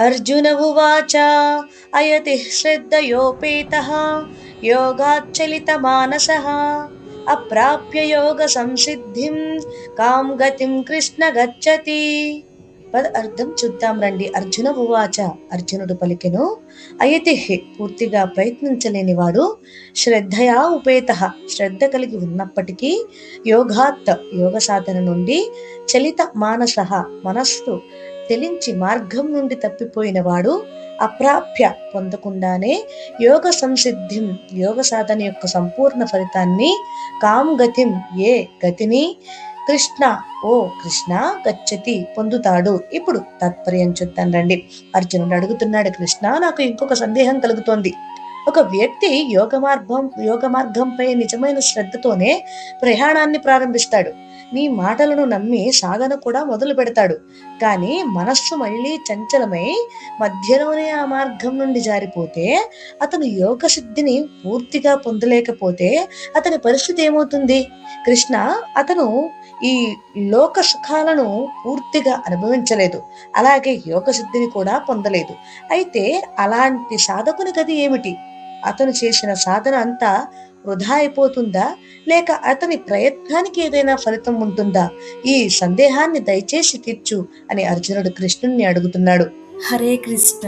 అర్జున ఉవాచ అయతి శ్రద్ధయోపేతః యోగాచ్చలిత మానసః అప్రాప్య యోగ సంసిద్ధిం కాం గతిం కృష్ణ గచ్చతి. అర్థం చూద్దాం రండి. అర్జున ఉవాచ, అర్జునుడు పలికెను, అయతి పూర్తిగా ప్రయత్నించలేనివాడు, శ్రద్ధయా ఉపేత శ్రద్ధ కలిగి ఉన్నప్పటికీ, యోగాత్ యోగ సాధన నుండి, చలిత మానస మనస్సు తెలించి మార్గం నుండి తప్పిపోయిన వాడు, అప్రాప్య పొందకుండానే యోగ సంసిద్ధిం యోగ సాధన యొక్క సంపూర్ణ ఫలితాన్ని, కాం గతిం ఏ గతిని, కృష్ణ ఓ కృష్ణ గచ్చతి పొందుతాడు. ఇప్పుడు తాత్పర్యం చూద్దాం రండి. అర్జునుడు అడుగుతున్నాడు, కృష్ణ నాకు ఇంకొక సందేహం కలుగుతోంది. ఒక వ్యక్తి యోగ మార్గంపై నిజమైన శ్రద్ధతోనే ప్రయాణాన్ని ప్రారంభిస్తాడు. నీ మాటలను నమ్మి సాధన కూడా మొదలు పెడతాడు. కానీ మనస్సు మళ్ళీ చంచలమై మధ్యలోనే ఆ మార్గం నుండి జారిపోతే, అతను యోగ సిద్ధిని పూర్తిగా పొందలేకపోతే అతని పరిస్థితి ఏమవుతుంది? కృష్ణ, అతను ఈ లోక సుఖాలను పూర్తిగా అనుభవించలేదు, అలాగే యోగ సిద్ధిని కూడా పొందలేదు. అయితే అలాంటి సాధకుని గది ఏమిటి? అతను చేసిన సాధన అంతా వృధా అయిపోతుందా, లేక అతని ప్రయత్నానికి ఏదైనా ఫలితం ఉంటుందా? ఈ సందేహాన్ని దయచేసి తీర్చు అని అర్జునుడు కృష్ణుణ్ణి అడుగుతున్నాడు. హరే కృష్ణ.